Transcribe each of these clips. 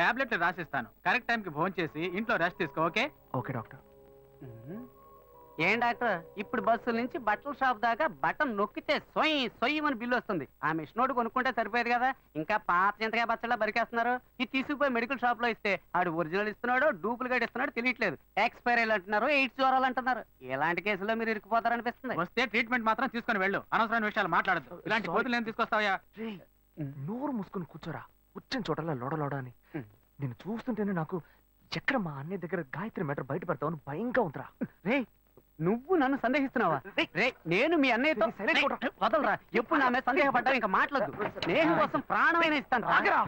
టాబ్లెట్లు రాసిస్తాను. కరెక్ట్ టైంకి ఫోన్ చేసి ఇంట్లో రెస్ట్ తీసుకో. ఓకే? Okay doctor. ఏం డాక్టర్, ఇప్పుడు బస్సుల నుంచి బట్టల షాప్ దాకా బటన్ నొక్కితే సొయ్యమని బిల్లు వస్తుంది. ఆ మిషన్ ఒకటి కొనుక్కుంటే సరిపోయేది కదా. ఇంకా పాత చింతకాయ బచ్చలా బరికేస్తున్నారు. ఇది తీసుకుపోయి మెడికల్ షాప్ లో ఇస్తే ఆడు ఒరిజినల్ ఇస్తున్నాడు, డూప్లికేట్ ఇస్తున్నాడు తెలియట్లేదు. ఎక్స్పైరీలు అంటున్నారు, ఎయిడ్స్ జ్వరాలు అంటున్నారు. ఇలాంటి కేసులో మీరు ఇరుక్కుపోతారనిపిస్తుంది. వస్తే ట్రీట్మెంట్ మాత్రం తీసుకొని వెళ్ళు. అనవసరమైన విషయాలు మాట్లాడద్దు. ఇలాంటి కోతులు ఏం తీసుకొస్తావా? నోరు మూసుకొని కూర్చోరా. వచ్చిన చోటలా లోడ అని. నేను చూస్తుంటేనే నాకు ఎక్కడ మా అన్నయ్య దగ్గర గాయత్రి మ్యాటర్ బయట పెడతావని భయంగా ఉందిరా. రే, నువ్వు నన్ను సందేహిస్తున్నావా? రే, నేను మీ అన్నయ్యతో వదలరా. ఎప్పుడు నా మీద సందేహపడ్డావు? ఇంకా మాట్లాడదు. స్నేహం కోసం ప్రాణమైన ఇస్తాను. రాగరా.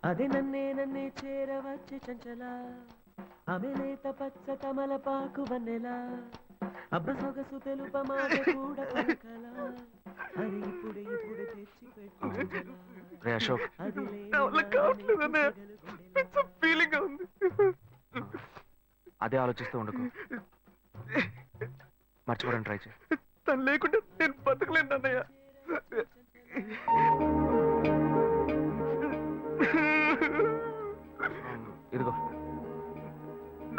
అది నన్నే చేరవచ్చి చంచల ఆమె లేత పచ్చ తమలపాకు వన్నెలా అబ్బ సొగసు తెలుప మాట కూడా పలకల అది ఇప్పుడే తెచ్చి పెట్టు. రే అశోక్, అదే ఆలోచిస్తూ ఉండకు. మర్చిపోవడానికి ట్రై చేయి. తను లేకుండా నేను బతకలేను అన్నయ్య. ఇదిగో.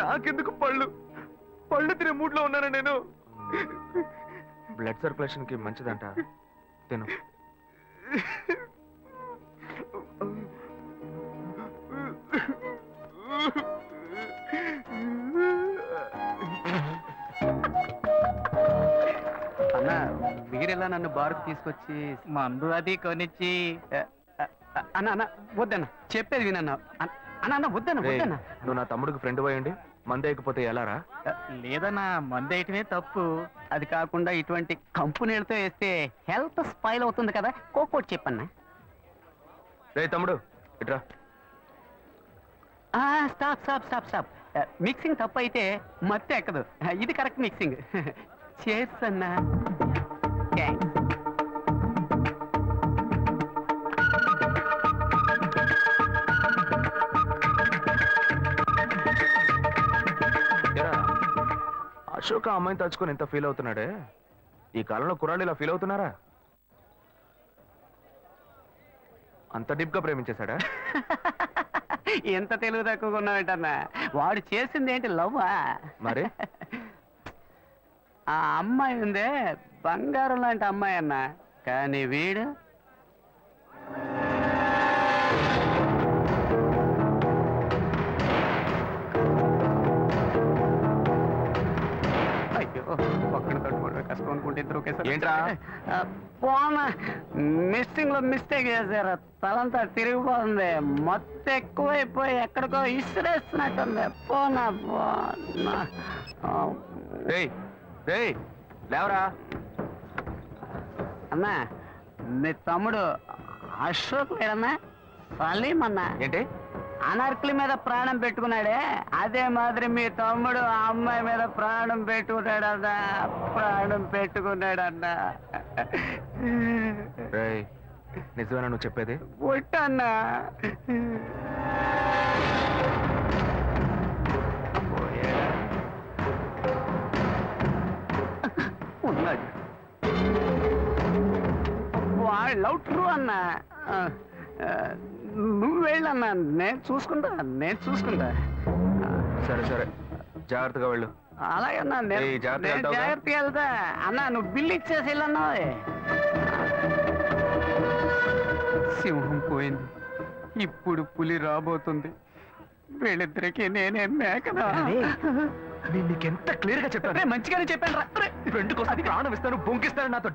నాకెందుకు పళ్ళు తినే మూడ్ లో ఉన్నాను నేను. బ్లడ్ సర్క్యులేషన్ కి మంచిదంట, తిను. అన్నా, మీరెలా నన్ను బారుకు తీసుకొచ్చి మందు అది కొనిచ్చి అన్న వద్దన్న, చెప్పేది వినన్నా. అన్న వద్దన్న. నువ్వు నా తమ్ముడికి ఫ్రెండ్ పోయండి, మందేయకపోతే ఎలారా? లేదన్నా, మందేయటమే తప్పు. అది కాకుండా ఇటువంటి కంపెనీలతో వేస్తే హెల్త్ స్పాయిల్ అవుతుంది కదా. కోకోట్ చెప్పన్నా. రే తమ్ముడు, ఇట్రా. స్టాప్. మిక్సింగ్ తప్పు అయితే మత్తు ఎక్కదు. ఇది కరెక్ట్ మిక్సింగ్. చేర్స్ అన్నా. థ్యాంక్స్. అశోక్ ఆ అమ్మాయిని తలుచుకొని ఎంత ఫీల్ అవుతున్నాడే. ఈ కాలంలో కుర్రాళ్ళు ఇలా ఫీల్ అవుతున్నారా? అంత డీప్ గా ప్రేమించేశాడా? ఎంత తెలుగు తక్కువగా ఉన్నావేంటన్నా. వాడు చేసింది ఏంటి, లవ్వా? మరి ఆ అమ్మాయి ఉందే బంగారం లాంటి అమ్మాయి అన్న. కానీ వీడు ఒక్కడి తట్టుకోవడం కష్టం అనుకుంటే ఇద్దరు ఒకేసారి. ఏంట్రా పోనా, మిస్సింగ్ లో మిస్టేక్ చేశారు. తలంతా తిరిగిపోతుంది. మొత్తం ఎక్కువైపోయి ఎక్కడికో ఇసిరేస్తున్నట్టుంది. పోనా. లేవరా అన్నా, మీ తమ్ముడు అశోక్ లేడన్నా, సలీం అన్నా. ఏంటి? అనార్కలి మీద ప్రాణం పెట్టుకున్నాడే, అదే మాదిరి మీ తమ్ముడు ఆ అమ్మాయి మీద ప్రాణం పెట్టుకున్నాడన్నా. నిజమేనా నువ్వు చెప్పేది? ఒట్టన్నా. ఉన్నాడు. వాడు లవ్ ట్రూ అన్నా. నువ్వు వెళ్ళన్నా, నేను చూసుకుంటా. సరే జాగ్రత్తగా వెళ్ళు. అలాగన్నా, జాగ్రత్తగా వెళ్తా అన్నా. నువ్వు బిల్లు ఇచ్చేసి వెళ్ళన్నా. సింహం పోయింది, ఇప్పుడు పులి రాబోతుంది. వీళ్ళిద్దరికి నేనే మేకనా? నేను నీకెంత క్లియర్ గా చెప్పాను. మంచిగానే చెప్పాను రా. ఫ్రెండ్ కోసం ప్రాణం ఇస్తాను, బొంకిస్తాను, నాతో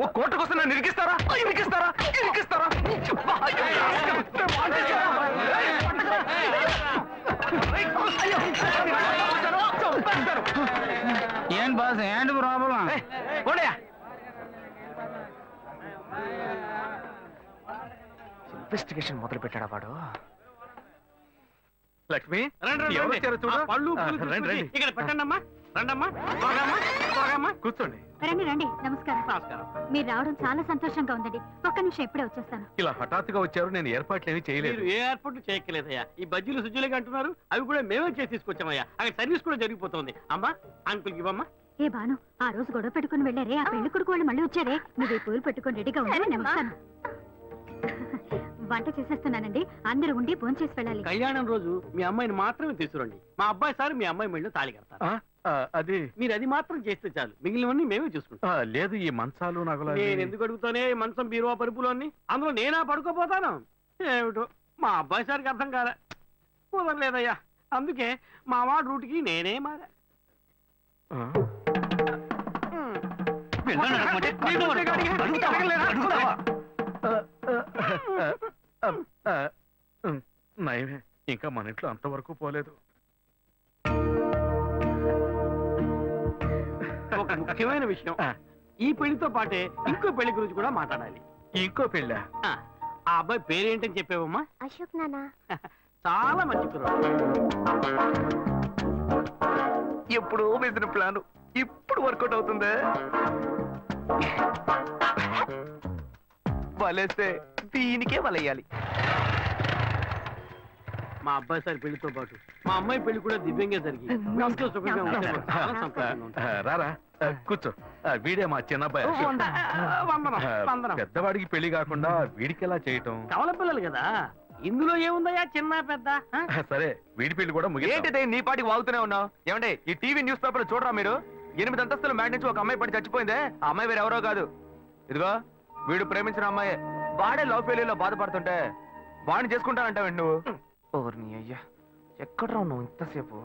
ఓ కోట కోసం నన్ను ఇరికిస్తారా? ఏం బాస్, ఏంటి ప్రాబ్లం? ఇన్వెస్టిగేషన్ మొదలు పెట్టాడా వాడు? లక్ష్మి, ఇక్కడ పెట్టండి అమ్మా. రండమ్మా త్వరగమ్మా త్వరగమ్మా కూర్చోండి. రండి రండి నమస్కారం నమస్కారం మీరు రావడం చాలా సంతోషంగా ఉందండి ఒక్క నిమిషం ఇప్పుడే వచ్చేస్తాను ఇలా హఠాత్తుగా వచ్చారు, నేను ఏర్పాట్లు ఏమీ చేయలేదు. మీరు ఏ ఏర్పాట్లు చేయక్కలేదయ్యా. ఈ బజ్జీలు సుజ్జులుగా అంటున్నారు, అవి కూడా మేమే చేసి తీసుకొచ్చామయ్యా. అక్కడ సర్వీస్ కూడా జరిగిపోతుంది. అమ్మా అంకుల్కి ఇవ్వమ్మా. ఏ బాను ఆ రోజు గొడవ పెట్టుకుని వెళ్ళారే ఆ పెళ్లి కొడుకు వాళ్ళు మళ్ళీ వచ్చారే నువ్వు ఈ పూలు పెట్టుకుని రెడీగా ఉంటే నేను వస్తాను వంట చేసేస్తున్నానండి అందరూ ఉండి ఫోన్ చేసి వెళ్ళాలి కళ్యాణం రోజు మీ అమ్మాయిని మాత్రమే తీసుకురండి. మా అబ్బాయి సార్ మీ అమ్మాయి మెళ్ళు తాళి కడతారు. అది మీరు అది మాత్రం చేస్తే చాలు, మిగిలినవన్నీ మేమే చూసుకుంటాం. లేదు, ఈ మంచాలు నగలు అవి- నేను ఎందుకు అడుగుతానే మంచం బీరువా పరుపులు అన్ని అందులో నేనా పడుకోపోతాను ఏమిటో మా అబ్బాయి సార్కి అర్థం కాలే. కుదరలేదయ్యా, అందుకే మా వాడు రూట్కి నేనే మారా. ఆ, నయమే, ఇంకా మన ఇంట్లో అంతవరకు పోలేదు. ఒక ముఖ్యమైన విషయం, ఆ, ఈ పెళ్లితో పాటే ఇంకో పెళ్లి గురించి కూడా మాట్లాడాలి. ఇంకో పెళ్ళా? ఆ అబ్బాయి పేరేంటని చెప్పావమ్మా? అశోక్ నానా చాలా మంచి కుర్రాడు. ఎప్పుడు వేసిన ప్లాన్ ఇప్పుడు వర్కౌట్ అవుతుందే. వలేస్తే దీనికే వలయ్యాలి. మా అబ్బాయి సార్ పెళ్లితో పాటు మా అమ్మాయి పెళ్లి కూడా దివ్యంగా జరిగి మీ ఇంట్లో సుఖంగా ఉంటే మాకు చాలా సంతోషంగా ఉంటుంది. రారా, కూర్చో. వీడే మా చిన్నబ్బాయి అశోక్. వందనం, వందనం. పెద్దవాడికి పెళ్లి కాకుండా వీడికి ఎలా చేయటం? కవల పిల్లలు కదా, ఇందులో ఏముందయ్యా చిన్న పెద్ద? సరే, వీడి పెళ్లి కూడా ముగిద్దాం. ఏంటిదే నీ పాటికి వాగుతూనే ఉన్నావు? ఏమండి ఈ టీవీ న్యూస్ పేపర్ చూడరా మీరు? 8 అంతస్తుల మ్యాట్ నుంచి ఒక అమ్మాయి పడి చచ్చిపోయిందే. ఆ అమ్మాయి వేరే ఎవరో కాదు, ఇదిగో వీడు ప్రేమించిన అమ్మాయి. వాడే లవ్ ఫెయిల్యూర్ లో బాధపడుతుంటే వాడిని చేసుకుంటానంటావేంటి నువ్వు? ఓర్ని అయ్యా, ఎక్కడ్రా నువ్వు ఇంతసేపు?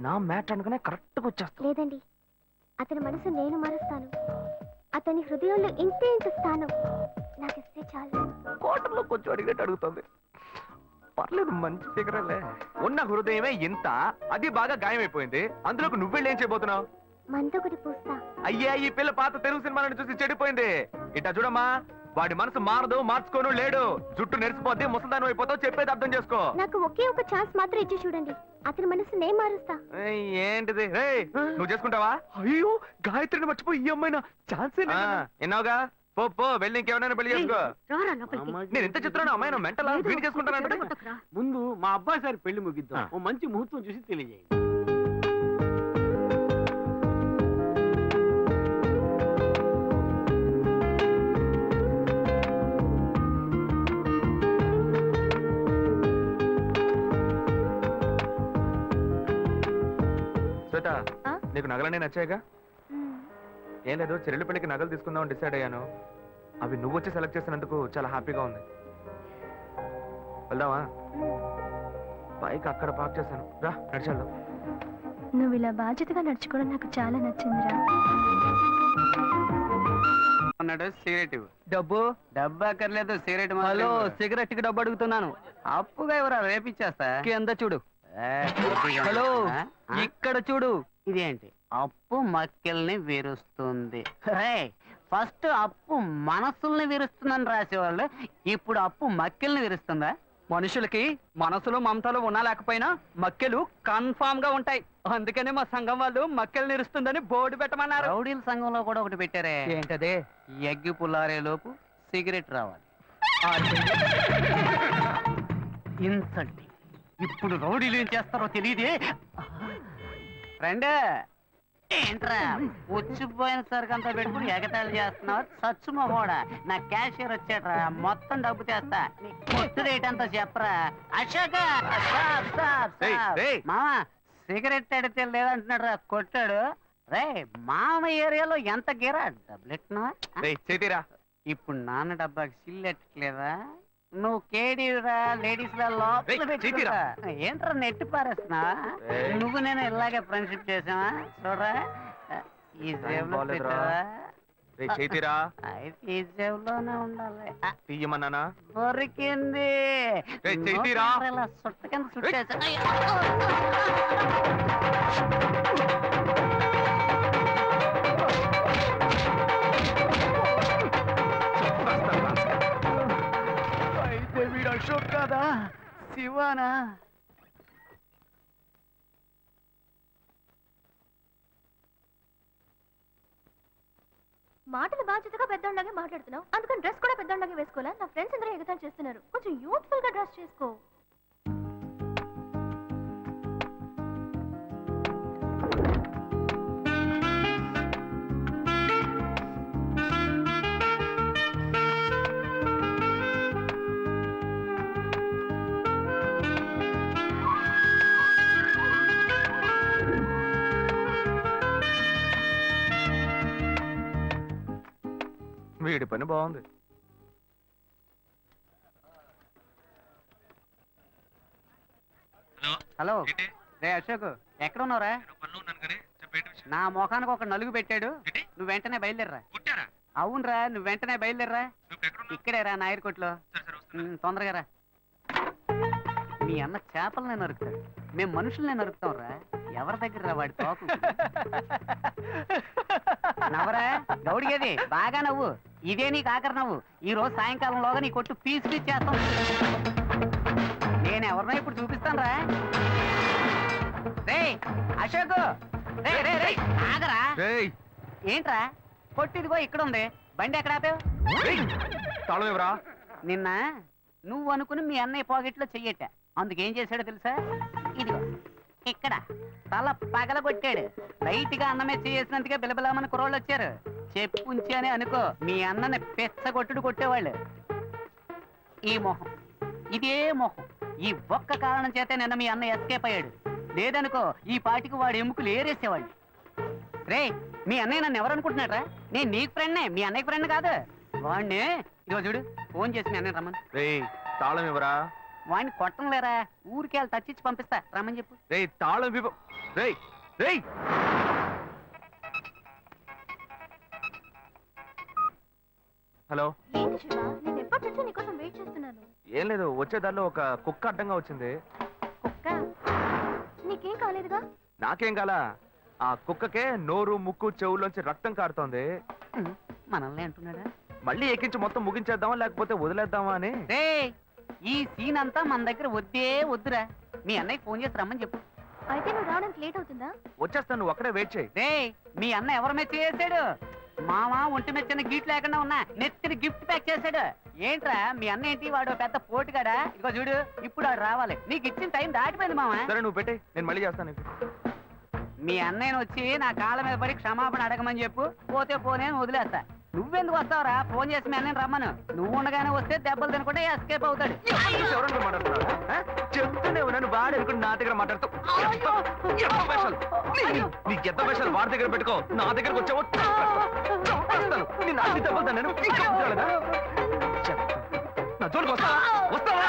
నా మ్యాట్ అనగానే కరెక్ట్గా వచ్చేస్తా. లేదండి అతని మనసు నేను మారుస్తాను అతని హృదయంలో ఇంతే ఇంత స్థానం నాకిస్తే చాలు కోటర్లో కొంచెం అడిగినట్టు అడుగుతుంది. పర్లేదు, మంచి ఫిగరలే. ఉన్న హృదయమే ఇంత, అది బాగా గాయమైపోయింది. అందులోకి నువ్వెళ్ళి ఏం చేయబోతున్నావు? మందొకటి పూస్తా అయ్యా, ఈ పిల్ల పాత తెలుగు సినిమాలను చూసి చెడిపోయింది. ఇట్టా చూడమ్మా, వాడి మనసు మారదు, మార్చుకోను లేడు. జుట్టు నెరిసిపోద్ది, ముసల్దానం అయిపోతావు. చెప్పేది అర్థం చేసుకో. నాకు ఒకే ఒక ఛాన్స్ మాత్రం ఇచ్చి చూడండి అతని మనసు నేను మారుస్తా ఏయ్, ఏంటిది? ఏయ్, నువ్వు చేసుకుంటావా? అయ్యో, గాయత్రిని మర్చిపోయి ఈ అమ్మాయినా ఛాన్సే ఆ, విన్నావుగా? పో పో, వెళ్ళి ఇంకెవరైనా పెళ్లి చేసుకో. రారా లోపలికి నేను ఎంత చెప్తున్నాను, అమ్మాయి మెంటల్ వీడి చేసుకుంటానంటే. చెడగొట్టకురా. ముందు మా అబ్బాయి సార్ పెళ్లి ముగిద్దాం. ఓ మంచి ముహూర్తం చూసి తెలియజేయండి. శ్వేత, ఆ? నీకు నగలన్నీ నచ్చాయిగా? ఏం లేదు, చెల్లెలి పెళ్లికి నగలు తీసుకుందామని డిసైడ్ అయ్యాను. అవి నువ్వు వచ్చి సెలెక్ట్ చేసినందుకు చాలా హ్యాపీగా ఉంది. వెళ్దామా? బైక్ అక్కడ పార్క్ చేశాను, రా నడిచేద్దాం. నువ్వు ఇలా బాధ్యతగా నడుచుకోవడం నాకు చాలా నచ్చిందిరా అన్నాడు సిగరెట్ ఇవ్వు. డబ్బు డబ్బు అక్కర్లేదు, సిగరెట్ హలో, సిగరెట్ కి డబ్బు అడుగుతున్నాను. అప్పుగా ఎవరా రేపిచ్చేస్తా. కింద చూడు. హలో, ఇక్కడ చూడు. ఇదేంటి అప్పు మక్కెల్ని విరుస్తుంది? ఫస్ట్ అప్పు మనసుల్ని విరుస్తుందని రాసేవాళ్ళు, ఇప్పుడు అప్పు మక్కెల్ని విరుస్తుందా? మనుషులకి మనసులో మమతలు ఉన్నా లేకపోయినా మక్కెలు కన్ఫామ్ గా ఉంటాయి. అందుకనే మా సంఘం వాళ్ళు మక్కెలు నిరుస్తుందని బోర్డు పెట్టమన్నారు. రౌడీల సంఘంలో కూడా ఒకటి పెట్టారే. ఏంటదే? ఎగ్గి పుల్లారే లోపు సిగరెట్ రావాలి. ఇన్సల్టింగ్. ఇప్పుడు రౌడీలు ఏం చేస్తారో తెలియదే. ఫ్రెండ్, ఏంట్రా వచ్చిపోయిన సరికి అంతా పెట్టుకుని ఎగతాళి చేస్తున్నావు? సచ్చు మగోడా, నా క్యాషియర్ వచ్చాడ్రా, మొత్తం డబ్బు చేస్తా. నీ కొట్టు రేట్ అంతా చెప్పరా. అశోక, మామ సిగరెట్ అడితే లేదంటున్నాడు రా, కొట్టాడు. రే మామ ఏరియాలో ఎంత గిరా డబ్బులు ఎట్టినావా? చేతిరా. ఇప్పుడు నాన్న డబ్బాకి సిల్లు ఎట్టట్లేదా? నువ్వు కేడీరా లేడీస్ ఏంట్రా నెట్టి పారేస్తున్నా? నువ్వు నేను ఇలాగే ఫ్రెండ్షిప్ చేసావా? చూడరా, ఈ జేబులో పెట్టావా? చేతిరా. అయితే ఈ జేబులోనే ఉండాలి. తీయమన్నానా? దొరికింది. చేతిరా. ఇలా సుట్ట కింద సుట్టేసా. అయితే వీడు అశోక్ కాదా, శివానా? మాటలు బాధ్యతగా పెద్దోళ్ళలాగే మాట్లాడుతున్నావు, అందుకని డ్రెస్ కూడా పెద్దోళ్ళలాగే వేసుకోవాలా? నా ఫ్రెండ్స్ అందరూ ఎగతాలు చేస్తున్నారు, కొంచెం యూత్ఫుల్ గా డ్రెస్ చేసుకో. వీడి పని బాగుంది. హలో రే అశోక్, ఎక్కడ ఉన్నావురా? నా ముఖానికి ఒక నలుగు పెట్టాడు, నువ్వు వెంటనే బయలుదేరరా. అవునరా, నువ్వు వెంటనే బయలుదేరరా. ఇక్కడే రా నాయర్ కొట్లో. తొందరగా రా. మీ అన్న చేపలనే నరుకుతాడు, మేము మనుషుల్నే నరుకుతాం రా. ఎవరి దగ్గర రా వాడి తోకు? నవ్వరా గౌడిగేది, బాగా నవ్వు. ఇదే నీకు ఆఖరి నవ్వు. ఈ రోజు సాయంకాలంలోగా నీ కొట్టు పీస్ పీస్ చేస్తాం. నేను ఎవరినో ఇప్పుడు చూపిస్తాను రా. రే అశోక్, రే రే రే ఆగరా. రేయ్, ఏంట్రా కొట్టిదిగో ఇక్కడ ఉంది, బండి ఎక్కడ ఆపావు? తాళం ఎవరా? నిన్న నువ్వు అనుకుని మీ అన్నయ్య పాకెట్లో చెయ్యట, అందుకేం చేశాడో తెలుసా? ఇదిగో ఇక్కడ తల పగల కొట్టాడు. లైట్ గా అన్నమే చేసినందుకే బిలబిలామని కుర్రోళ్ళు వచ్చారు. చెప్పుంచి అని అనుకో, మీ అన్నని పెచ్చగొట్టుడు కొట్టేవాళ్ళు. ఈ మొహం, ఇదే మొహం, ఈ ఒక్క కారణం చేతే నిన్న మీ అన్న ఎస్కేప్ అయ్యాడు. లేదనుకో ఈ పాటికి వాడు ఎముకలు ఏరేసేవాళ్ళు. రే, మీ అన్నయ్య నన్ను ఎవరనుకుంటున్నాడ్రా? నేను నీకు ఫ్రెండ్నే, మీ అన్నయ్య ఫ్రెండ్ కాదు. వాడిని ఇదిగో చూడు, ఫోన్ చేసి మీ అన్నయ్య రమ్మని. రేయ్, తాళం ఎవరా? వాడిని కొట్టం లేరా, ఊరికి వెళ్ళి తచ్చిచ్చి పంపిస్తా, రమ్మని చెప్పు. రేయ్, తాళం ఇవ్వు. రేయ్ రేయ్, హలో. ఏంటి శివ, నేను ఎప్పటి నుంచో నీకోసం వెయిట్ చేస్తున్నాను. ఏం లేదు, వచ్చేదారిలో ఒక కుక్క అడ్డంగా వచ్చింది. కుక్క? నీకేం కాలేదుగా? నాకేం కాలా, ఆ కుక్కకే నోరు ముక్కు చెవుల్లోంచి రక్తం కారుతోంది. మనల్ని అంటున్నాడా? మళ్ళీ ఎక్కించి మొత్తం ముగించేద్దామా లేకపోతే వదిలేద్దామా అని. రే, ఈ సీన్ అంతా మన దగ్గర వద్దే వద్దురా. మీ అన్నయ్య ఫోన్ చేసి రమ్మని చెప్పు. అయితే నువ్వు రావడానికి లేట్ అవుతుందా? వచ్చేస్తాను, నువ్వు అక్కడే వెయిట్ చేయి. రే, మీ అన్న ఎవరి మెచ్చ చేశాడు? మావా ఒంటి మీద చిన్న గీట్ లేకుండా ఉన్నా నెత్తిని గిఫ్ట్ ప్యాక్ చేశాడు. ఏంట్రా మీ అన్న ఏంటి, వాడు పెద్ద పోటుగాడా? ఇదిగో చూడు, ఇప్పుడు వాడు రావాలి. నీకు ఇచ్చిన టైం దాటిపోయింది మావా. సరే నువ్వు పెట్టే, నేను మళ్ళీ చేస్తాను. మీ అన్నయ్యను వచ్చి నా కాళ్ళ మీద పడి క్షమాపణ అడగమని చెప్పు, పోతే పోనే వదిలేస్తా. నువ్వెందుకు వస్తావురా? ఫోన్ చేసి మీ అన్నయ్యని రమ్మను. నువ్వు ఉండగానే వస్తే దెబ్బలు తినకుండా ఎస్కేప్ అవుతాడు. ఎవరన్నా మాట్లాడుతున్నారా? చెప్తూనే ఉన్నాను, వాడు అనుకుని నా దగ్గర మాట్లాడుతావు. నీకు ఎంత పైసలు వాడి దగ్గర పెట్టుకో, నా దగ్గరకు వచ్చావు నేను అన్ని దెబ్బలు నేను నా జోలికి వస్తావా? వస్తావా?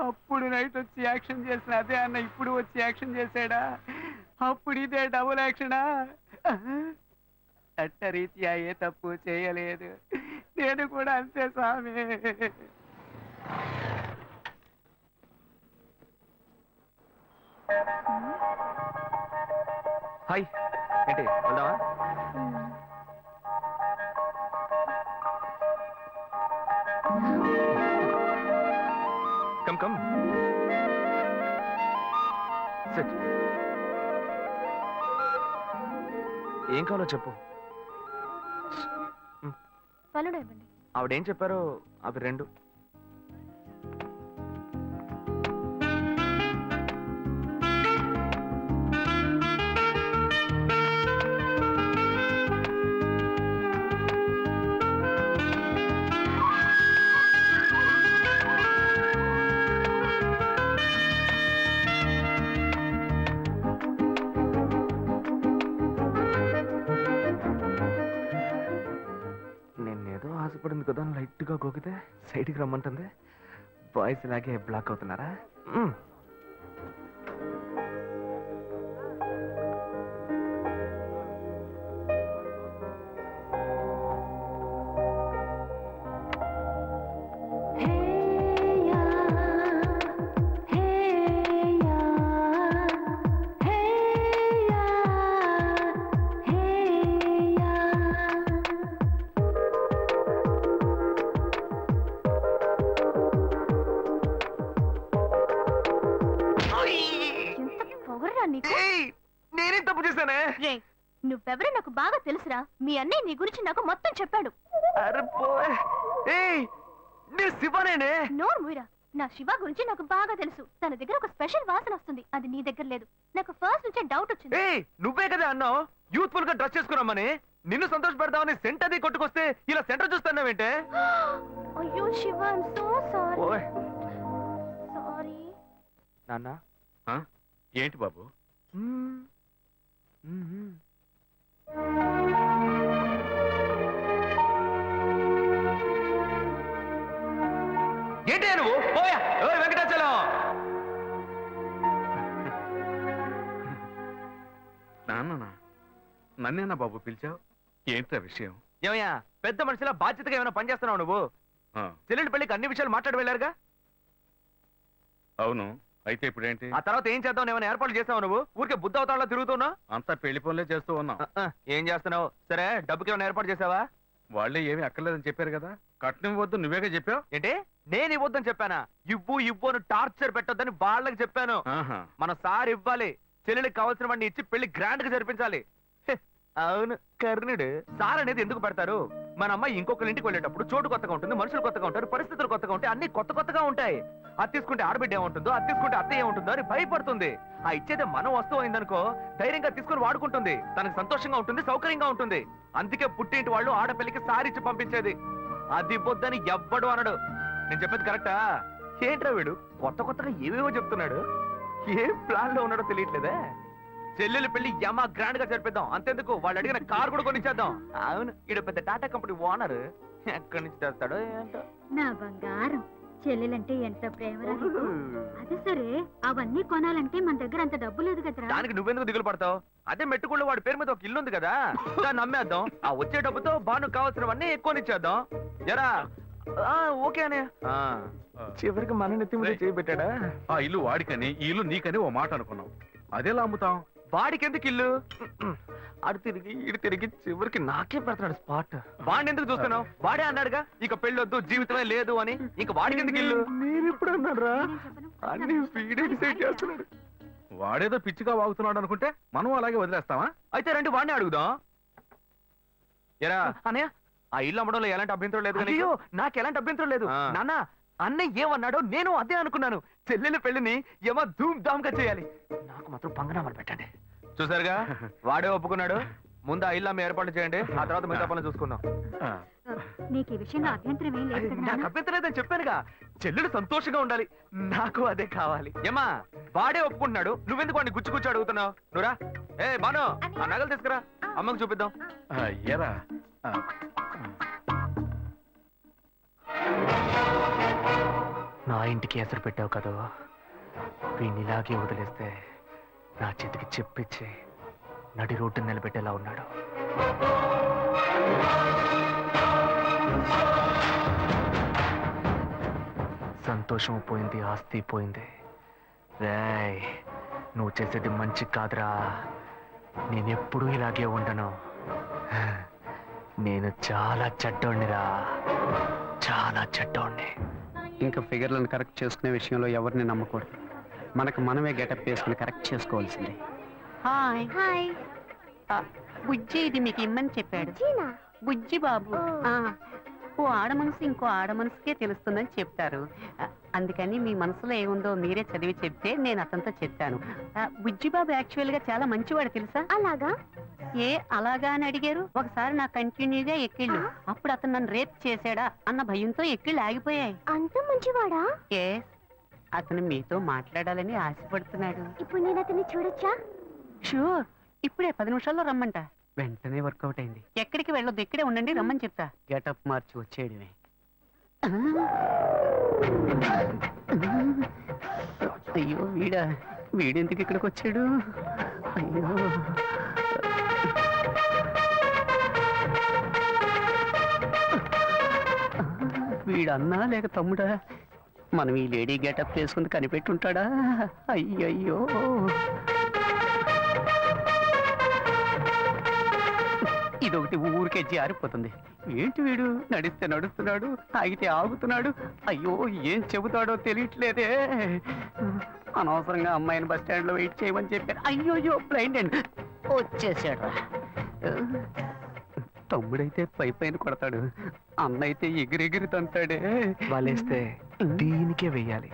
అప్పుడు నైట్ వచ్చి యాక్షన్ చేసిన అదే అన్న ఇప్పుడు వచ్చి యాక్షన్ చేశాడా? అప్పుడు ఇదే డబుల్ యాక్షనా? చట్టరీత్యా ఏ తప్పు చేయలేదు, నేను కూడా అంతే స్వామి. హాయ్, ఏంటి వెళ్దామా? Come come SIT. ఏం కావాలో చెప్పు. పలుడు ఇవ్వండి. ఆవిడేం చెప్పారో అవి రెండు. ఆశపడింది కదా, లైట్ గా గోకితే సైడ్కి రమ్మంటుంది. బాయ్స్ ఇలాగే బ్లాక్ అవుతున్నారా? నేనేం తప్పు చేశానే? రే నువ్వెవరో నాకు బాగా తెలుసురా. మీ అన్నయ్య నీ గురించి నాకు మొత్తం చెప్పాడు. అరే పోయ్. ఏయ్ నేను శివనేనే. నోరు మూయరా. నా శివ గురించి నాకు బాగా తెలుసు. తన దగ్గర ఒక స్పెషల్ వాసన వస్తుంది. అది నీ దగ్గర లేదు. నాకు ఫస్ట్ నుంచే డౌట్ వచ్చింది. ఏయ్ నువ్వే కదా అన్నావు యూత్ఫుల్ గా డ్రెస్ చేసుకున్నామని. నిన్ను సంతోష పెడదామని సెంట్ అది కొట్టుకొస్తే ఇలా సెంటర్ చూస్తున్నావేంటే? అయ్యో శివ, ఐమ్ సో సారీ. ఓయ్ సారీ. నాన్న ఏంటి బాబు? ఏంటి నువ్వు? పోయా. ఓయ్ వెంకటాచలం. నాన్న నన్నేనా బాబు పిలిచావు? ఏంట్రా విషయం? ఏమయ్యా పెద్ద మనిషిలా బాధ్యతగా ఏమైనా పని చేస్తున్నావు నువ్వు? ఆ, చెల్లెలి పెళ్లికి అన్ని విషయాలు మాట్లాడి వెళ్ళారుగా. అవును. అయితే ఇప్పుడేంటి? ఆ తర్వాత ఏం చేద్దాం? ఏమైనా ఏర్పాట్లు చేస్తావు నువ్వు? ఊరికే బుద్ధ అవతారంలో తిరుగుతున్నావు. అంతా పెళ్లి పనులే చేస్తూ ఉన్నాం. ఏం చేస్తున్నావు? సరే డబ్బుకి ఏమైనా ఏర్పాటు చేసావా? వాళ్ళే ఏమీ అక్కర్లేదని చెప్పారు కదా. కట్నం వద్దు నువ్వేగా చెప్పావు. ఏంటి నేను ఇవ్వద్దని చెప్పానా? ఇవ్వు ఇవ్వు అని టార్చర్ పెట్టొద్దని వాళ్ళకి చెప్పాను. ఆహా. మన సార్ ఇవ్వాలి. చెల్లెలికి కావాల్సిన వాడిని ఇచ్చి పెళ్లి గ్రాండ్ గా జరిపించాలి. హె, అవును కర్ణుడు. సార్ అనేది ఎందుకు పెడతారు? మన అమ్మాయి ఇంకొకరి ఇంటికి వెళ్ళేటప్పుడు చోటు కొత్తగా ఉంటుంది, మనుషులు కొత్తగా ఉంటారు, పరిస్థితులు కొత్తగా ఉంటాయి, అన్ని కొత్త కొత్తగా ఉంటాయి. అది తీసుకుంటే ఆడబిడ్డ ఏముంటుందో, అది తీసుకుంటే అత్త ఏముంటుందో అని భయపడుతుంది. ఆ ఇచ్చేదే మనం వస్తువు అయిందనుకో ధైర్యంగా తీసుకుని వాడుకుంటుంది. తనకు సంతోషంగా ఉంటుంది, సౌకర్యంగా ఉంటుంది. అందుకే పుట్టింటి వాళ్ళు ఆడపిల్లికి సారిచ్చి పంపించేది. అది పొద్దని ఎవ్వడు అనడు. నేను చెప్పేది కరెక్టా? ఏంట్రా వీడు కొత్త కొత్తగా ఏవేవో చెప్తున్నాడు. ఏ ప్లాన్ లో ఉన్నాడో తెలియట్లేదే. చెల్లెలు పెళ్లి యమా గ్రాండ్ గా జరిపిద్దాం. అంతెందుకు వాళ్ళు అడిగిన కార్ కూడా కొనిచ్చేద్దాం. అవును ఈడ పెద్ద టాటా కంపెనీ ఓనర్. ఎక్కడి నుంచి తెస్తాడో ఏంటో. నా బంగారం చెల్లెలంటే ఎంత ప్రేమరా నీకు? అదే సరే అవన్నీ కొనాలంటే మన దగ్గర అంత డబ్బు లేదు కదరా. దానికి నువ్వెందుకు దిగులు పడతావు? అదే మెట్టుకుళ్ళు వాడి పేరు మీద ఒక ఇల్లు ఉంది కదా, దాన్ని అమ్మేద్దాం. ఆ వచ్చే డబ్బుతో బాను కావాల్సినవన్నీ ఎక్కువనిచ్చేద్దాం. ఎరా ఓకే అనే. చివరికి మన నెత్తి మీద చేయబెట్టాడా? ఆ ఇల్లు వాడికని ఈ ఇల్లు నీకని ఓ మాట అనుకున్నాం. అదేలా అమ్ముతాం? వాడికి ఎందుకు ఇల్లు? అడు తిరిగి ఇటు తిరిగి చివరికి నాకే పెడతాడు స్పాట్. వాడిని ఎందుకు చూస్తున్నావు? వాడే అన్నాడుగా ఇక పెళ్ళొద్దు జీవితమే లేదు అని. ఇంక వాడికి ఎందుకు ఇల్లు? నేను ఎప్పుడు అన్నారా? అన్ని వీడే డిసైడ్ చేస్తున్నాడు. వాడేదో పిచ్చిగా వాగుతున్నాడు అనుకుంటే మనం అలాగే వదిలేస్తావా? అయితే రండి వాడిని అడుగుదాం. ఎరా అన్నయ్య ఆ ఇల్లు అమ్మడంలో ఎలాంటి అభ్యంతరం లేదు. అయ్యో నాకు ఎలాంటి అభ్యంతరం లేదు నాన్న. అన్నయ్య ఏమన్నాడో నేను అదే అనుకున్నాను. చెల్లెల పెళ్లిని ఏమో ధూమ్ ధామ్ గా చేయాలి. నాకు మాత్రం పంగనామాలు పెట్టండి. చూసారుగా వాడే ఒప్పుకున్నాడు. ముందు ఆ ఇల్లు అమ్మ ఏర్పాటు చేయండి, ఆ తర్వాత మిగతా పనులు చూసుకుందాం. నీకు ఈ విషయంలో అభ్యంతరం ఏం లేదు కదా నాకు నాన్న? అభ్యంతరం లేదని చెప్పానుగా. చెల్లెలు సంతోషంగా ఉండాలి, నాకు అదే కావాలి. ఏమా వాడే ఒప్పుకుంటున్నాడు, నువ్వెందుకు వాడిని గుచ్చి గుచ్చి అడుగుతున్నావు? నువ్వురా. ఏ బాను ఆ నగలు తీసుకురా, అమ్మకు చూపిద్దాం. ఎరా నా ఇంటికి ఎసరు పెట్టావు కదా, వీడిని ఇలాగే వదిలేస్తే నా చేతికి చెప్పిచ్చి నడి రోడ్డు నిలబెట్టేలా ఉన్నాడు. సంతోషం పోయింది, ఆస్తి పోయింది. రేయ్ నువ్వు చేసేది మంచి కాదురా. నేనెప్పుడూ ఇలాగే ఉండను. నేను చాలా చెడ్డోణ్ణిరా, చాలా చెడ్డోణ్ణి. ఇంకా ఫిగర్లను కరెక్ట్ చేసుకునే విషయంలో ఎవరిని నమ్మకూడదు. మనకు మనమే గెటప్ వేసుకుని కరెక్ట్ చేసుకోవాల్సిందే. Hi hi. బుజ్జి ఇది మీకు ఇమ్మని చెప్పాడు. చీనా. బుజ్జి బాబు. ఓ ఆడ మనసు ఇంకో ఆడ మనసుకే తెలుస్తుందని చెప్తారు. అందుకని మీ మనసులో ఏముందో మీరే చదివి చెప్తే నేను అతనితో చెప్పాను. బుజ్జి బాబు యాక్చువల్ గా చాలా మంచివాడు తెలుసా? అలాగా? ఏ అలాగా అని అడిగారు. ఒకసారి నా కంటిన్యూగా ఎక్కిళ్ళు, అప్పుడు అతను నన్ను రేప్ చేశాడా అన్న భయంతో ఎక్కిళ్ళు ఆగిపోయాయి. అంత మంచివాడా? ఏ అతను మీతో మాట్లాడాలని ఆశపడుతున్నాడు. ఇప్పుడు నేను అతన్ని చూడొచ్చా? షూర్, ఇప్పుడే 10 నిమిషాల్లో రమ్మంట. వెంటనే వర్కౌట్ అయింది. ఎక్కడికి వెళ్ళొద్దు, ఇక్కడే ఉండండి, రమ్మని చెప్తా. గెటప్ మార్చి వచ్చేయడమే. అయ్యో వీడెందుకు ఇక్కడికి వచ్చాడు? అయ్యో వీడన్నా లేక తమ్ముడా? మనం ఈ లేడీ గెటప్ వేసుకుని కనిపెట్టుంటాడా? అయ్యయ్యో ఇదొకటి ఊరికే జారిపోతుంది. ఏంటి వీడు నడిస్తే నడుస్తున్నాడు, ఆగితే ఆగుతున్నాడు. అయ్యో ఏం చెబుతాడో తెలియట్లేదే. అనవసరంగా అమ్మాయిని బస్ స్టాండ్ లో వెయిట్ చేయమని చెప్పారు. అయ్యో బ్లైండ్ అండి వచ్చేసాడు. తమ్ముడైతే పై పైన కొడతాడు, అన్న అయితే ఎగిరెగిరి తంతాడే. వాళ్ళేస్తే దీనికే వెయ్యాలి.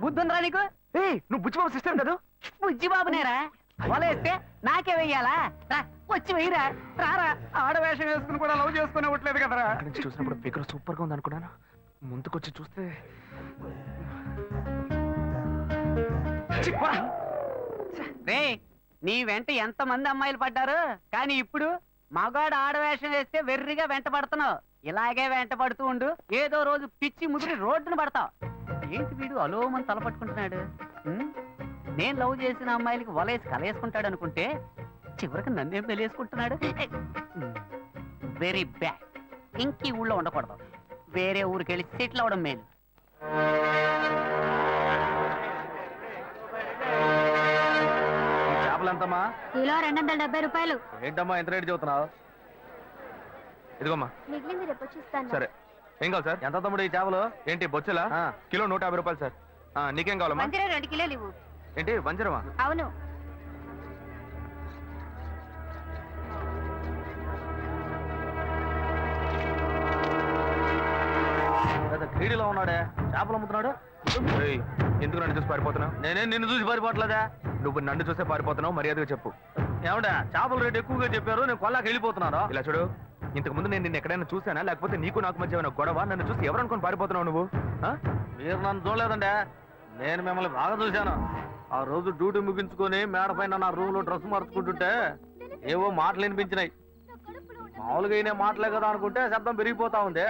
బుద్ధుందిరా నీకు? నువ్వు బుచ్చిబాబు సిస్టర్ కదా? బుజ్జి బాబునేరా వలేస్తే నాకే వెయ్యాలా? రా, వచ్చి వెయ్యరా. రారా, ఆడవేషం వేసుకుని కూడా లవ్ చేసుకునే ఉండలేదు కదరా. అక్కడి నుంచి చూసినప్పుడు ఫిగర్ సూపర్ గా ఉంది అనుకున్నాను. ముందుకొచ్చి చూస్తే రే, నీ వెంట ఎంత మంది అమ్మాయిలు పడ్డారు, కానీ ఇప్పుడు మగాడు ఆడవేషం వేస్తే వెర్రిగా వెంట పడుతున్నావు. ఇలాగే వెంట పడుతూ ఉండు, ఏదో రోజు పిచ్చి ముదిరి రోడ్డును పడతావు. ఏంటి వీడు అలోమని తల పట్టుకుంటున్నాడు? నేను లవ్ చేసిన అమ్మాయిలకి వలేసి కలేసుకుంటాడు అనుకుంటే చివరికి నన్నేం పెళ్ళేసుకుంటున్నాడు. Very bad. ఇంక ఈ ఊళ్ళో ఉండకూడదు, వేరే ఊరికి వెళ్ళి సెటిల్ అవడం మేలు. చేపలు ఎంతమ్మా? కిలో 270 రూపాయలు. ఏంటమ్మా ఎంత రేటు చెబుతున్నావు? ఇదిగోమ్మా. మిగిలింది రేపు వచ్చి ఇస్తాను. సరే, ఏం కావాలి సార్? ఎంత తమ్ముడు ఈ చేపలు? ఏంటి బొచ్చెలా? కిలో 150 రూపాయలు సార్. నీకేం కావాలమ్మా? 2 కిలోలు ఇవ్వు. ఏంటి వంజరమా? అవును. క్రీడలో ఉన్నాడే, చేపలు అమ్ముతున్నాడు. ఎందుకు నన్ను చూసి పారిపోతున్నావు? నేనేం నిన్ను చూసి పారిపోవట్లేదా? నువ్వు నన్ను చూసే పారిపోతున్నావు, మర్యాదగా చెప్పు. ఏమంటా చేపల రేటు ఎక్కువగా చెప్పారు, నేను కొల్లాకి వెళ్ళిపోతున్నాను. ఇలా చూడు, ఇంతకు ముందు నేను నిన్ను ఎక్కడైనా చూసానా, లేకపోతే నీకు నాకు మధ్య ఏమైనా గొడవ? నన్ను చూసి ఎవరు అనుకుని పారిపోతున్నావు నువ్వు? మీరు నన్ను చూడలేదంటే నేను మిమ్మల్ని బాగా చూశాను. ఆ రోజు డ్యూటీ ముగించుకొని మేడ పైన నా రూమ్ లో డ్రెస్ మార్చుకుంటుంటే ఏవో మాటలు వినిపించినాయి. మామూలుగా అయినా మాటలే కదా అనుకుంటే శబ్దం పెరిగిపోతా ఉంది.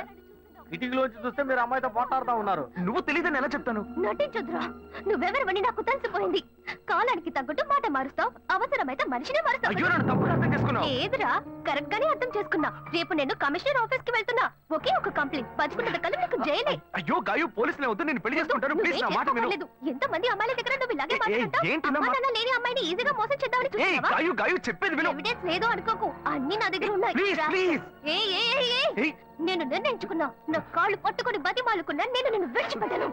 కిటికీలోంచి చూస్తే మీరు అమ్మాయితో పోట్లాడుతా ఉన్నారు. నువ్వు తెలియదని ఎలా చెప్తాను? నటించొద్దురా, నువ్వెవరివని నాకు తెలిసిపోయింది. కాలానికి తగ్గట్టు మాట మారుస్తావు, అవసరమైతే మనిషినే అయ్యో, నన్ను తప్పుగా అర్థం చేసుకున్నావు. ఏదిరా, కరెక్ట్ గానే అర్థం చేసుకున్నా. రేపు నేను కమిషనర్ ఆఫీస్ కి వెళ్తున్నా. ఒకే ఒక కంప్లైంట్, బతుకున్నంత కాలం నీకు జైలే. అయ్యో గాయు, పోలీసులే వద్దు, నేను పెళ్లి చేసుకుంటాను. ప్లీజ్ నా మాట విను. ఎంత మంది అమ్మాయిల దగ్గర నువ్వు ఇలాగే మాట్లాడతావు? ఏంటి అమ్మా నాన్న లేని అమ్మాయిని ఈజీగా మోసం చేద్దామని చూస్తున్నావా? గాయు గాయు, చెప్పేది విను. ఎవిడెన్స్ లేదు అనుకోకు, అన్ని నా దగ్గర ఉన్నాయి. Please please. ఏ నేను నిర్ణయించుకున్నా, నా కాళ్ళు పట్టుకొని బతిమాలుకున్నా, నేను నిన్ను విడిచిపెట్టను.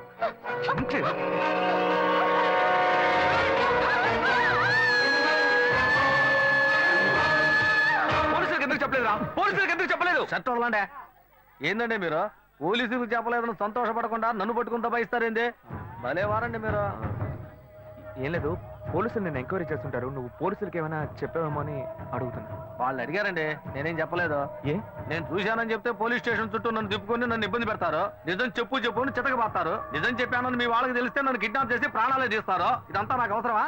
పోలీసులకు ఎందుకు చెప్పలేదురా? పోలీసులకు ఎందుకు చెప్పలేదు? చట్టంలాండే ఏందండి మీరు? పోలీసులకు చెప్పలేదని సంతోషపడకుండా నన్ను పట్టుకుని దబాయిస్తారేంది? భలే వారండి మీరు. ఏం లేదు, పోలీసులు నేను ఎంక్వైరీ చేస్తుంటారు. నువ్వు పోలీసులకి ఏమైనా చెప్పావేమో అని అడుగుతున్నా. వాళ్ళు అడిగారండి, నేనేం చెప్పలేదు. ఏ? నేను చూశానని చెప్తే పోలీస్ స్టేషన్ చుట్టూ నన్ను తిప్పుకొని నన్ను ఇబ్బంది పెడతారు. నిజం చెప్పు అని చితకబాస్తారు. నిజం చెప్పానని మీ వాళ్ళకి తెలిస్తే నన్ను కిడ్నాప్ చేసి ప్రాణాలే తీస్తారు. ఇదంతా నాకు అవసరమా?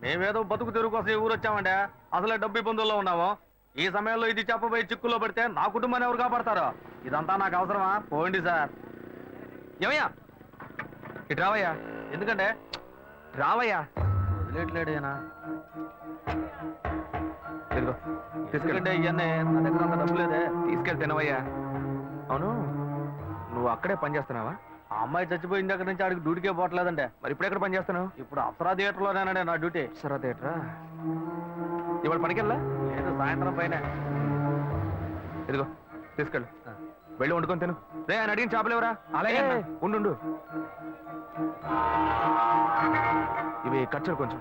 మేమేదో బతుకు తెరుగు కోసం ఈ ఊరు వచ్చామండి. అసలే డబ్బు ఇబ్బందుల్లో ఉన్నాము. ఈ సమయంలో ఇది చెప్పబోయి చిక్కుల్లో పడితే నా కుటుంబాన్ని ఎవరు కాపాడతారో? ఇదంతా నాకు అవసరమా? పోండి సార్. ఏమయ్యా, ఇటు రావయ్యా. ఎందుకంటే రావయ్యా. వదిలేట్లేడేనా? తీసుకెళ్తే ఇవన్నీ నా దగ్గర అంత డబ్బు లేదే. తీసుకెళ్ళి తినవయ్యా. అవును, నువ్వు అక్కడే పని చేస్తున్నావా? ఆ అమ్మాయి చచ్చిపోయిన దగ్గర నుంచి ఆడికి డ్యూటీకే పోవట్లేదంటే. మరి ఇప్పుడు ఎక్కడ పని చేస్తున్నావు? ఇప్పుడు అప్సరా థియేటర్లోనేనండి నా డ్యూటీ. అప్సరా థియేటరా? ఇవాళ పనికెళ్ళా? లేదు, సాయంత్రం పైన. ఇదిగో తీసుకెళ్ళు, వెళ్ళి వండుకొని తిను. రే, ఆయన అడిగిన చేపలేవరా? అలాగే ఉండు. ఇవి ఖర్చులు కొంచెం.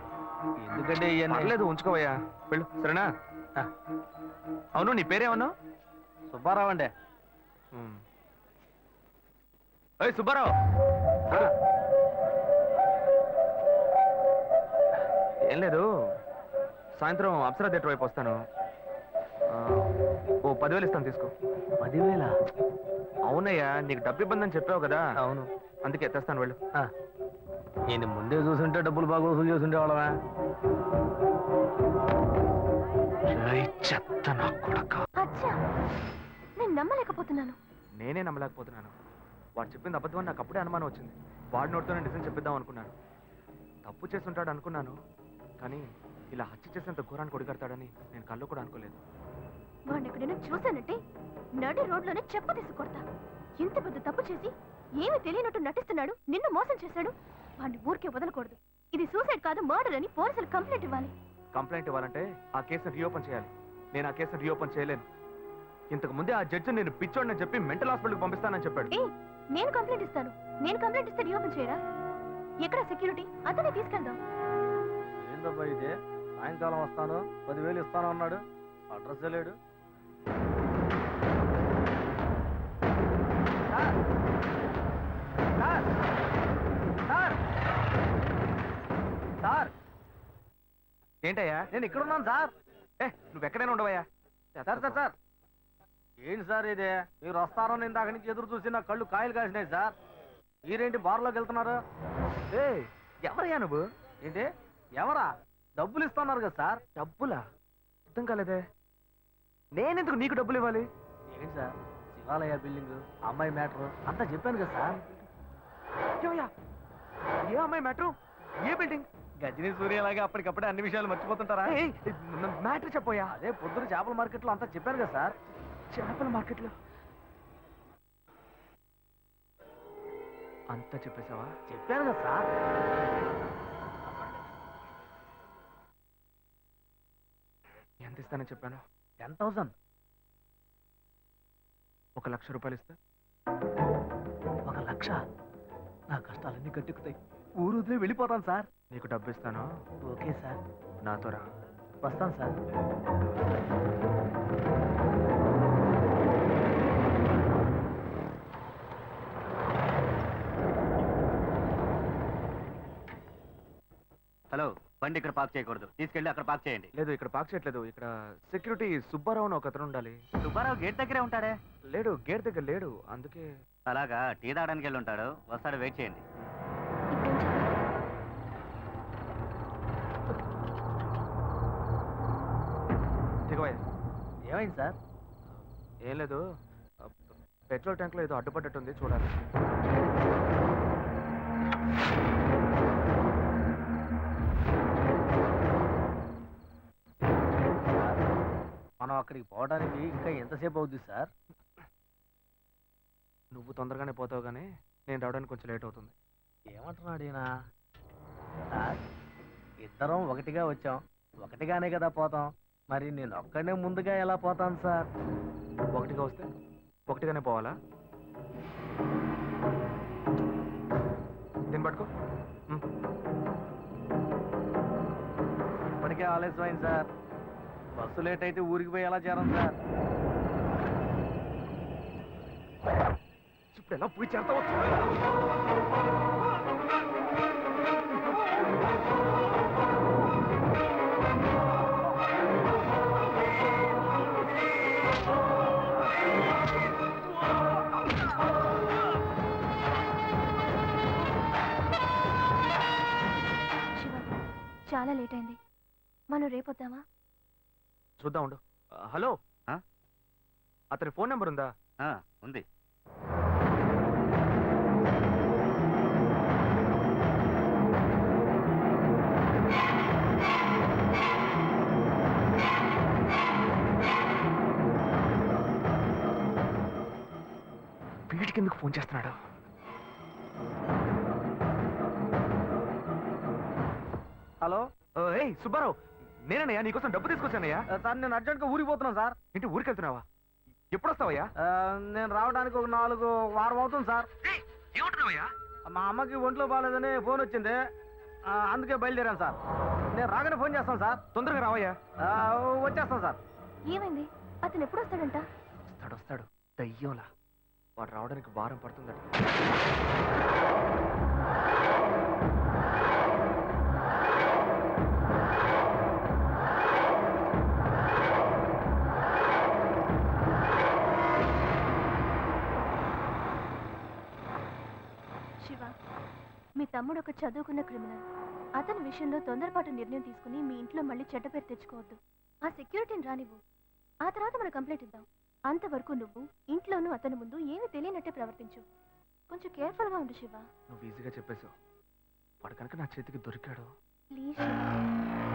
ఎందుకంటే లేదు, ఉంచుకోవయ్యా. వెళ్ళు, సరేనా? అవును, నీ పేరేమన్నావు? సుబ్బారావు అండి. సుబ్బారావు, ఏం లేదు, సాయంత్రం అప్సరా థియేటర్ వైపు వస్తాను. ఓ 10,000 ఇస్తాను, తీసుకో. 10,000? అవునయ్యా, నీకు డబ్బు ఇబ్బంది అని చెప్పావు కదా. అవును, అందుకే తెస్తాను, వెళ్ళు. నేను ముందే చూసుంటే డబ్బులు బాగా వసూలు చేస్తుంటే వాళ్ళవా? చెత్త నా కొడక. నేను నమ్మలేకపోతున్నాను. నేనే నమ్మలేకపోతున్నాను. వాడు చెప్పింది అబద్ధం అని నాకు అప్పుడే అనుమానం వచ్చింది. వాడి నోటితోనే నిజం చెప్పిద్దాం అనుకున్నాను. తప్పు చేస్తుంటాడు అనుకున్నాను, కానీ ఇలా హత్య చేసేంత ఘోరాన్ని కొడిగడతాడని నేను కళ్ళు కూడా అనుకోలేదు. వాడిని ఎక్కడైనా చూశానంటే నడి రోడ్లోనే చెప్పు తీసుకొడతా. ఇంత పెద్ద తప్పు చేసి ఏమీ తెలియనట్టు నటిస్తున్నాడు, నిన్ను మోసం చేశాడు. వాడిని ఊరికే వదలకూడదు. ఇది సూసైడ్ కాదు, మర్డర్ అని పోలీసులు కంప్లైంట్ ఇవ్వాలి. కంప్లైంట్ ఇవ్వాలంటే ఆ కేసును రీఓపెన్ చేయాలి. నేను ఆ కేసును రీఓపెన్ చేయలేను. ఇంతకు ముందే ఆ జడ్జి నేను పిచ్చోడని చెప్పి మెంటల్ హాస్పిటల్కి పంపిస్తానని చెప్పాడు. నేను కంప్లైంట్ ఇస్తాను. నేను కంప్లైంట్ ఇస్తే రీఓపెన్ చేయరా? ఎక్కడ సెక్యూరిటీ? అతనే తీసుకెళ్దాం. ఏందబ్బా ఇది? సాయంకాలం వస్తాను 10,000 ఇస్తాను అన్నాడు, అడ్రస్ లేడు. సార్ ఏంటయ్యా? నేను ఇక్కడ ఉన్నాను సార్. నువ్వు ఎక్కడైనా ఉండవయ్యా. సార్ సార్ సార్ ఏంటి సార్ ఇది? మీరు వస్తారని ఇందాక నుంచి ఎదురు చూసి నా కళ్ళు కాయలు కాసినాయి సార్. మీరేంటి బార్లోకి వెళ్తున్నారు? ఎవరయ్యా నువ్వు? ఏంటి ఎవరా? డబ్బులు ఇస్తున్నారు కదా సార్. డబ్బులా? అర్థం కాలేదే. నేనెందుకు నీకు డబ్బులు ఇవ్వాలి? ఏంటి సార్, శివాలయ బిల్డింగ్, అమ్మాయి మ్యాటర్ అంతా చెప్పాను కదా సార్. ఏమయ్యా? ఏ అమ్మాయి మ్యాటర్? ఏ బిల్డింగ్? గజనీ సూర్యలాగా అప్పటికప్పుడే అన్ని విషయాలు మర్చిపోతుంటారా? మ్యాటర్ చెప్పోయా. అదే పొద్దున చేపల మార్కెట్లో అంతా చెప్పాను కదా సార్. చేపల మార్కెట్లో అంతా చెప్పేశావా? చెప్పాను కదా సార్. ఎంత ఇస్తానని చెప్పాను? 10,000. 1,00,000 రూపాయలు ఇస్తా. 1,00,000? నా కష్టాలన్నీ కట్టుకుతాయి. ఊరు వదిలే వెళ్ళిపోతాను సార్. నీకు డబ్బు ఇస్తాను, ఓకే సార్. నాతో రా. వస్తాను సార్. హలో, బండి ఇక్కడ పార్క్ చేయకూడదు, తీసుకెళ్ళి అక్కడ పార్క్ చేయండి. లేదు, ఇక్కడ పార్క్ చేయట్లేదు. ఇక్కడ సెక్యూరిటీ సుబ్బారావు అని ఒక అతను ఉండాలి. సుబ్బారావు గేట్ దగ్గరే ఉంటాడే. లేడు, గేట్ దగ్గర లేడు. అందుకే అలాగా, టీ తాగడానికి వెళ్ళి ఉంటాడు, వస్తాడు, వెయిట్ చేయండి. దిగవయ్యా. ఏమైంది సార్? ఏం లేదు, పెట్రోల్ ట్యాంక్ లో ఏదో అడ్డుపడ్డట్టుంది, చూడాలి. మనం అక్కడికి పోవడానికి ఇంకా ఎంతసేపు అవుద్ది సార్? నువ్వు తొందరగానే పోతావు, కానీ నేను రావడానికి కొంచెం లేట్ అవుతుంది. ఏమంటున్నాడు ఈయన? సార్, ఇద్దరం ఒకటిగా వచ్చాం, ఒకటిగానే కదా పోతాం. మరి నేను ఒక్కడే ముందుగా ఎలా పోతాను సార్? ఒకటిగా వస్తే ఒకటిగానే పోవాలా? దీన్ని పట్టుకో. ఇప్పటికే ఆలస్యమైంది సార్. బస్సు లేట్ అయితే ఊరికి పోయి ఎలా చేరం సార్? ఇప్పుడు ఎలా పోయి చేస్తావు? శివ, చాలా లేట్ అయింది, మనం రేపొద్దామా? చూద్దాం, ఉండు. హలో, అతని ఫోన్ నెంబర్ ఉందా? ఉంది. వీడికి ఎందుకు ఫోన్ చేస్తున్నాడు? హలో ఏయ్ సుబ్బారావు, నేనయ్యా, నీకోసం డబ్బు తీసుకొచ్చానయ్యా. సార్, నేను అర్జెంట్గా ఊరికి పోతున్నాను సార్. ఇంటి ఊరికి వెళ్తున్నావా? ఎప్పుడు వస్తావయ్యా? నేను రావడానికి ఒక 4 వారం అవుతుంది సార్. ఏమంటున్నావయ్యా? మా అమ్మకి ఒంట్లో బాగాలేదని ఫోన్ వచ్చింది, అందుకే బయలుదేరాను సార్. నేను రాగానే ఫోన్ చేస్తాను సార్. తొందరగా రావయ్యా. వచ్చేస్తాను సార్. ఏమైంది? అతను ఎప్పుడు వస్తాడంట? వస్తాడు, దయ్యంలా. వాడు రావడానికి వారం పడుతుందట. శివ, మీ తమ్ముడు ఒక చదువుకున్న క్రిమినల్. అతని విషయంలో తొందరపాటు నిర్ణయం తీసుకుని మీ ఇంట్లో మళ్ళీ చెడ్డ పేరు తెచ్చుకోవద్దు. ఆ సెక్యూరిటీని రానివ్వు, ఆ తర్వాత మనం కంప్లైంట్ ఇద్దాం. అంతవరకు నువ్వు ఇంట్లోనూ అతని ముందు ఏమీ తెలియనట్టే ప్రవర్తించు. కొంచెం కేర్ఫుల్గా ఉండు శివ. నువ్వు ఈజీగా చెప్పేశావు. వాడు కనుక నా చేతికి దొరికాడు. ప్లీజ్ శివ.